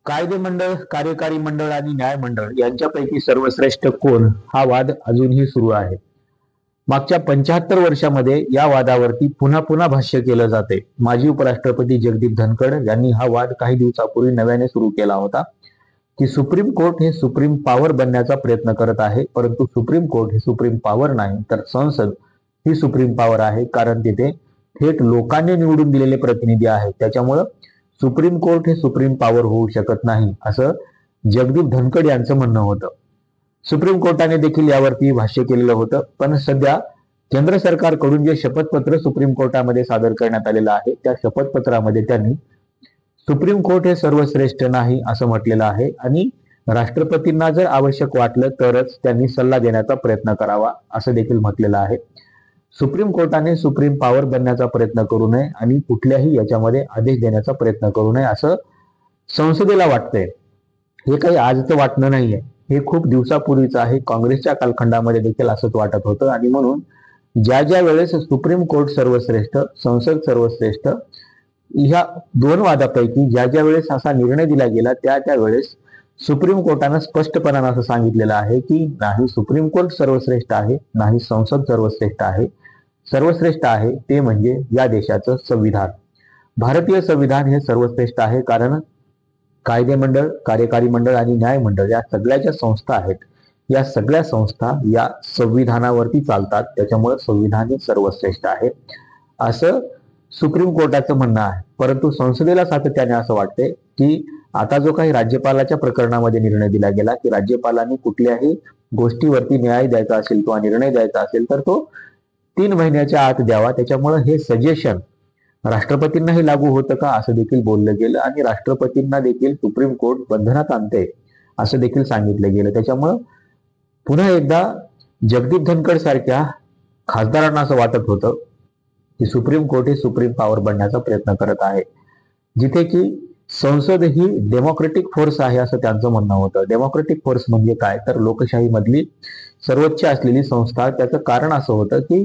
कायदे मंडळ, कार्यकारी मंडळ आणि न्याय मंडळ यांच्यापैकी सर्वश्रेष्ठ कोण हा वाद अजूनही सुरू आहे. मागच्या 75 वर्षामध्ये या वादावरती पुन्हा पुन्हा भाष्य केलं जाते. माजी उपराष्ट्रपती जगदीप धनखड यांनी हा वाद काही दिवसापूर्वी नव्याने सुरू केला होता की सुप्रीम कोर्ट हे सुप्रीम पॉवर बनण्याचा प्रयत्न करत आहे, परंतु सुप्रीम कोर्ट हे सुप्रीम पॉवर नाही, तर संसद ही सुप्रीम पॉवर आहे. कारण तिथे थेट लोकांनी निवडून दिलेले प्रतिनिधी आहेत. त्याच्यामुळं सुप्रीम कोर्ट हे सुप्रीम पॉवर होऊ शकत नाही, असं जगदीप धनखड यांचं म्हणणं होतं. सुप्रीम कोर्टाने देखील यावरती भाष्य केलेलं होतं. पण सध्या केंद्र सरकारकडून जे शपथपत्र सुप्रीम कोर्टामध्ये सादर करण्यात आलेलं आहे, त्या शपथपत्रामध्ये त्यांनी सुप्रीम कोर्ट हे सर्वश्रेष्ठ नाही असं म्हटलेलं आहे आणि राष्ट्रपतींना जर आवश्यक वाटलं तरच त्यांनी सल्ला देण्याचा प्रयत्न करावा असं देखील म्हटलेलं आहे. सुप्रीम कोर्टाने सुप्रीम पॉवर बनण्याचा प्रयत्न करू नये आणि कुठल्याही याच्यामध्ये आदेश देण्याचा प्रयत्न करू नये असं संसदेला वाटतंय. हे काही आजचं वाटणं नाहीये, हे खूप दिवसापूर्वीचं आहे. काँग्रेसच्या कालखंडामध्ये देखील असंच वाटत होतं आणि म्हणून ज्या ज्या वेळेस सुप्रीम कोर्ट सर्वश्रेष्ठ, संसद सर्वश्रेष्ठ ह्या दोन वादापैकी ज्या ज्या वेळेस असा निर्णय दिला गेला त्या वेळेस सुप्रीम कोर्टानं स्पष्टपणानं असं सांगितलेलं आहे की नाही सुप्रीम कोर्ट सर्वश्रेष्ठ आहे, नाही संसद सर्वश्रेष्ठ आहे. सर्वश्रेष्ठ आहे ते म्हणजे या देशाचं संविधान. भारतीय संविधान हे सर्वश्रेष्ठ आहे. कारण कायदे मंडळ, कार्यकारी मंडळ आणि न्याय मंडळ या सगळ्या ज्या संस्था आहेत, या सगळ्या संस्था या संविधानावरती चालतात. त्याच्यामुळे संविधान हे सर्वश्रेष्ठ आहे असं सुप्रीम कोर्टाचं म्हणणं आहे. परंतु संसदेला सातत्याने असं वाटते की आता जो काही राज्यपालाच्या प्रकरणामध्ये निर्णय दिला गेला की राज्यपालांनी कुठल्याही गोष्टीवरती न्याय द्यायचा असेल किंवा निर्णय द्यायचा असेल तर तो 3 महिन्याच्या आत द्यावा. त्याच्यामुळे हे सजेशन राष्ट्रपतींनाही लागू होतं का असं देखील बोललं गेलं आणि राष्ट्रपतींना देखील सुप्रीम कोर्ट बंधनात आणते असं देखील सांगितलं गेलं. त्याच्यामुळं पुन्हा एकदा जगदीप धनखड सारख्या खासदारांना असं वाटत होतं की सुप्रीम कोर्ट हे सुप्रीम पॉवर बनण्याचा प्रयत्न करत आहे, जिथे की संसद ही डेमोक्रेटिक फोर्स आहे असं त्यांचं म्हणणं होतं. डेमोक्रेटिक फोर्स म्हणजे काय, तर लोकशाही मधली सर्वोच्च असलेली संस्था. त्याचं कारण असं होतं की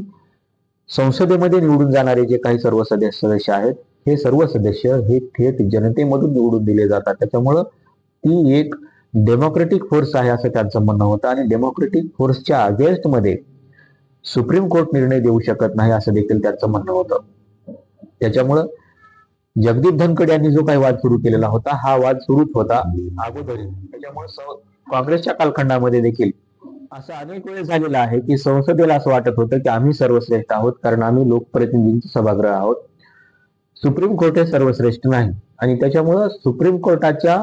संसदेमध्ये निवडून जाणारे जे काही सर्व सदस्य आहेत, हे सर्व सदस्य हे थेट जनतेमधून निवडून दिले जातात. त्याच्यामुळं ती एक डेमोक्रेटिक फोर्स आहे असं त्यांचं म्हणणं होतं आणि डेमोक्रेटिक फोर्सच्या अगेन्स्ट मध्ये सुप्रीम कोर्ट निर्णय देऊ शकत नाही असं देखील त्यांचं म्हणणं होतं. त्याच्यामुळं जगदीप धनखड यांनी जो काही वाद सुरू केलेला होता, हा वाद सुरूच होता अगोदर. त्याच्यामुळे काँग्रेसच्या कालखंडामध्ये देखील असं अनेक वेळेस झालेलं आहे की संसदेला असं वाटत होतं की आम्ही सर्वश्रेष्ठ आहोत कारण आम्ही लोकप्रतिनिधींचे सभागृह आहोत, सुप्रीम कोर्ट हे सर्वश्रेष्ठ नाही. आणि त्याच्यामुळं सुप्रीम कोर्टाच्या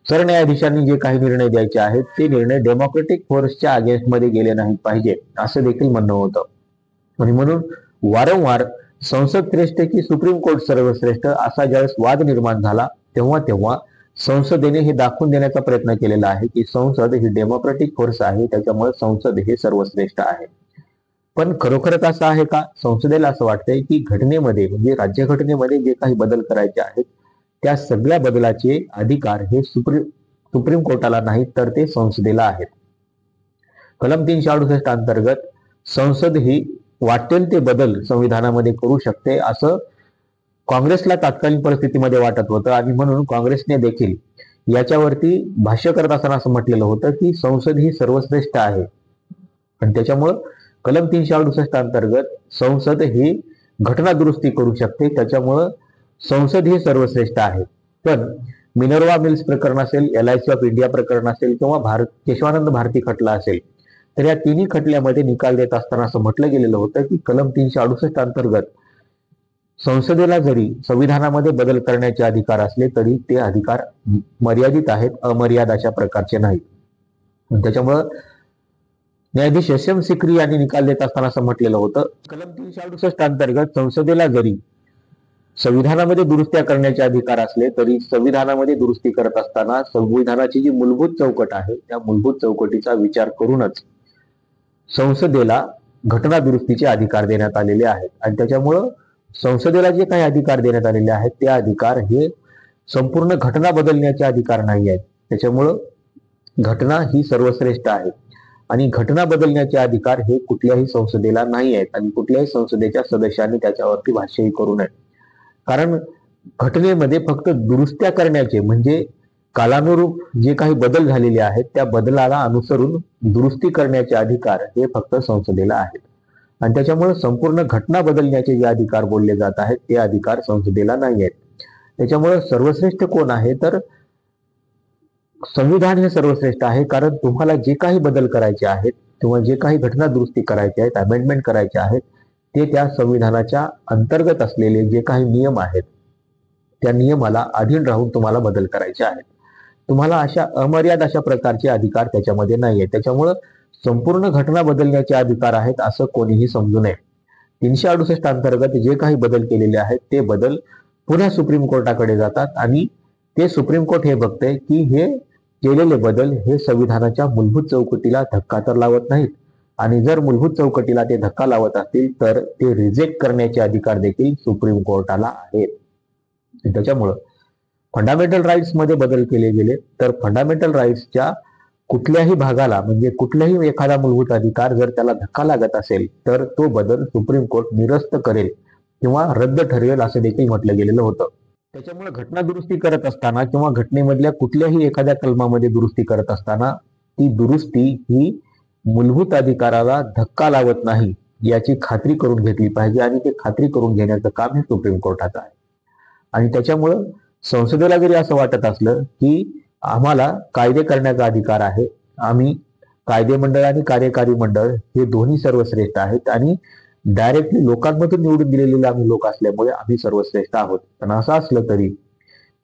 सरन्यायाधीशांनी जे काही निर्णय द्यायचे आहेत ते निर्णय डेमोक्रेटिक फोर्सच्या अगेन्स्ट मध्ये गेले नाही पाहिजे असं देखील म्हणणं होतं. आणि म्हणून वारंवार संसद श्रेष्ठ की सुप्रीम कोर्ट सर्वश्रेष्ठ असा ज्यावेळेस वाद निर्माण झाला तेव्हा संसदेने हे दाखवून देण्याचा प्रयत्न केलेला आहे की संसद ही डेमोक्रेटिक फोर्स आहे, त्याच्यामुळे संसद हे सर्वश्रेष्ठ आहे. पण खरोखरच असं आहे का? संसदेला असं वाटतंय की घटनेमध्ये म्हणजे राज्यघटनेमध्ये जे काही बदल करायचे आहेत त्या सगळ्या बदलाचे अधिकार हे सुप्रीम कोर्टाला नाही तर ते संसदेला आहेत. कलम 368 अंतर्गत संसद ही वाटेल ते बदल संविधानामध्ये करू शकते असं काँग्रेसला तात्कालीन परिस्थितीमध्ये वाटत होतं आणि म्हणून काँग्रेसने देखील याच्यावरती भाष्य करत असताना असं म्हटलेलं होतं की संसद ही सर्वश्रेष्ठ आहे आणि त्याच्यामुळं कलम 368 अंतर्गत संसद ही घटना दुरुस्ती करू शकते, त्याच्यामुळं संसद ही सर्वश्रेष्ठ आहे. पण मिनर्वा मिल्स प्रकरण असेल, LIC ऑफ इंडिया प्रकरण असेल किंवा केशवानंद भारती खटला असेल, तर या तिन्ही खटल्यामध्ये निकाल देत असताना असं म्हटलं गेलेलं होतं की कलम 368 अंतर्गत संसदेला जरी संविधानामध्ये बदल करण्याचे अधिकार असले तरी ते अधिकार मर्यादित आहेत, अमर्याद अशा प्रकारचे नाहीत. त्याच्यामुळं न्यायाधीश SM सिकरी यांनी निकाल देत असताना असं म्हटलेलं होतं कलम 368 अंतर्गत संसदेला जरी संविधानामध्ये दुरुस्त्या करण्याचे अधिकार असले तरी संविधानामध्ये दुरुस्ती करत असताना संविधानाची जी मूलभूत चौकट आहे त्या मूलभूत चौकटीचा विचार करूनच संसदेला घटना दुरुस्तीचे अधिकार देण्यात आलेले आहेत. आणि त्याच्यामुळं संसदेला जे काही अधिकार देण्यात आलेले आहेत ते अधिकार हे संपूर्ण घटना बदलण्याचे अधिकार नाही आहेत. त्याच्यामुळं घटना ही सर्वश्रेष्ठ आहे आणि घटना बदलण्याचे अधिकार हे कुठल्याही संसदेला नाही आहेत आणि कुठल्याही संसदेच्या सदस्यांनी त्याच्यावरती भाष्यही करू नये. कारण घटनेमध्ये फक्त दुरुस्त्या करण्याचे म्हणजे कालानुरूप जे काही बदल झालेले आहेत त्या बदलाला अनुसरून दुरुस्ती करण्याचे अधिकार हे फक्त संसदेला आहेत. आणि त्याच्यामुळे संपूर्ण घटना बदलण्याचे जे अधिकार बोलले जात आहेत ते अधिकार संसदेला नाही आहेत. त्याच्यामुळे सर्वश्रेष्ठ कोण आहे तर संविधान हे सर्वश्रेष्ठ आहे. कारण तुम्हाला जे काही बदल करायचे आहेत किंवा जे काही घटना दुरुस्ती करायचे आहेत, अमेंडमेंट करायचे आहेत, ते त्या संविधानाच्या अंतर्गत असलेले जे काही नियम आहेत त्या नियमाला अधीन राहून तुम्हाला बदल करायचे आहेत. तुम्हाला अशा अमर्याद अशा प्रकारचे अधिकार त्याच्यामध्ये नाही आहेत. त्याच्यामुळं संपूर्ण घटना बदलण्याचे अधिकार आहेत असं कोणीही समजू नये. 368 अंतर्गत जे काही बदल केलेले आहेत ते बदल पुन्हा सुप्रीम कोर्टाकडे जातात आणि ते सुप्रीम कोर्ट हे बघते की हे केलेले बदल हे संविधानाच्या मूलभूत चौकटीला धक्का तर लावत नाहीत आणि जर मूलभूत चौकटीला ते धक्का लावत असतील तर ते रिजेक्ट करण्याचे अधिकार देखील सुप्रीम कोर्टाला आहेत. त्याच्यामुळं फंडामेंटल राईट्स मध्ये बदल केले गेले तर फंडामेंटल राईट्सच्या कुठल्याही भागाला म्हणजे कुठल्याही एखादा मूलभूत अधिकार जर त्याला धक्का लागत असेल तर तो बदल सुप्रीम कोर्ट निरस्त करेल किंवा रद्द ठरवेल असं देखील म्हटलं गेलेलं होतं. त्याच्यामुळे घटना दुरुस्ती करत असताना किंवा घटनेमधल्या कुठल्याही एखाद्या कलमामध्ये दुरुस्ती करत असताना ती दुरुस्ती ही मूलभूत अधिकाराला धक्का लावत नाही याची खात्री करून घेतली पाहिजे आणि ते खात्री करून घेण्याचं काम हे सुप्रीम कोर्टाचं आहे. आणि त्याच्यामुळं संसदेला जरी असं वाटत असलं की आम्हाला कायदे करण्याचा अधिकार आहे, आम्ही कायदे मंडळ आणि कार्यकारी मंडळ हे दोन्ही सर्वश्रेष्ठ आहेत आणि डायरेक्टली लोकांमधून निवडून दिलेले आम्ही लोक असल्यामुळे आम्ही सर्वश्रेष्ठ आहोत, पण असं असलं तरी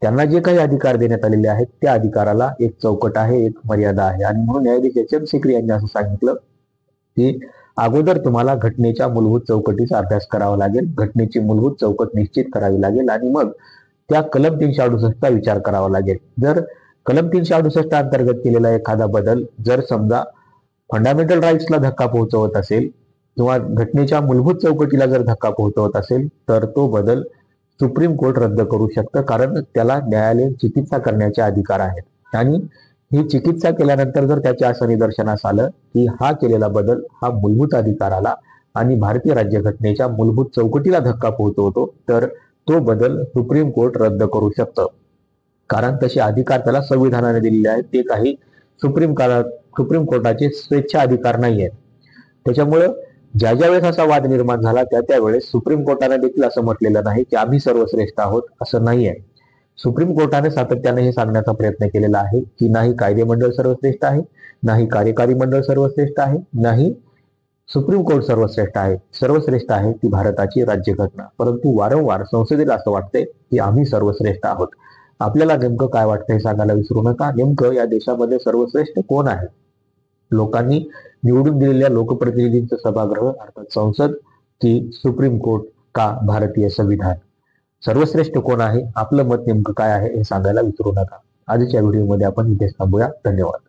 त्यांना जे काही अधिकार देण्यात आलेले आहेत त्या अधिकाराला एक चौकट आहे, एक मर्यादा आहे. आणि म्हणून न्यायाधीश एच.एम. सिकरी यांनी असं सांगितलं की अगोदर तुम्हाला घटनेच्या मूलभूत चौकटीचा अभ्यास करावा लागेल, घटनेची मूलभूत चौकट निश्चित करावी लागेल आणि मग त्या कलम 368चा विचार करावा लागेल. जर कलम 368 अंतर्गत केलेला एखादा बदल जर समजा फंडामेंटल राईट्सला धक्का पोहोचवत असेल किंवा घटनेच्या मूलभूत चौकटीला जर धक्का पोहोचवत असेल तर तो बदल सुप्रीम कोर्ट रद्द करू शकतं, कारण त्याला न्यायालयीन चिकित्सा करण्याचे अधिकार आहेत. आणि ही चिकित्सा केल्यानंतर जर त्याच्या असं निदर्शनास आलं की हा केलेला बदल हा मूलभूत अधिकाराला आणि भारतीय राज्यघटनेच्या मूलभूत चौकटीला धक्का पोहोचवतो तर तो बदल सुप्रीम कोर्ट रद्द करू शकतं, कारण तसे अधिकार त्याला संविधानाने दिलेले आहेत. ते काही सुप्रीम कोर्टाचे स्वेच्छा अधिकार नाही आहेत. त्याच्यामुळं ज्या वेळेस असा वाद निर्माण झाला त्यावेळेस सुप्रीम कोर्टाने देखील असं म्हटलेलं नाही की आम्ही सर्वश्रेष्ठ आहोत, असं नाही आहे. सुप्रीम कोर्टाने सातत्याने हे सांगण्याचा प्रयत्न केलेला आहे की नाही कायदे मंडळ सर्वश्रेष्ठ आहे, नाही कार्यकारी मंडळ सर्वश्रेष्ठ आहे, नाही सुप्रीम कोर्ट सर्वश्रेष्ठ आहे. सर्वश्रेष्ठ आहे ती भारताची राज्यघटना. परंतु वारंवार संसदेला असं वाटते की आम्ही सर्वश्रेष्ठ आहोत. आपल्याला नेमकं काय वाटतं हे सांगायला विसरू नका. नेमकं या देशामध्ये सर्वश्रेष्ठ कोण आहे? लोकांनी निवडून दिलेल्या लोकप्रतिनिधींचं सभागृह अर्थात संसद की सुप्रीम कोर्ट का भारतीय संविधान? सर्वश्रेष्ठ कोण आहे? आपलं मत नेमकं काय आहे हे सांगायला विसरू नका. आजच्या व्हिडिओमध्ये आपण इथेच थांबूया. धन्यवाद.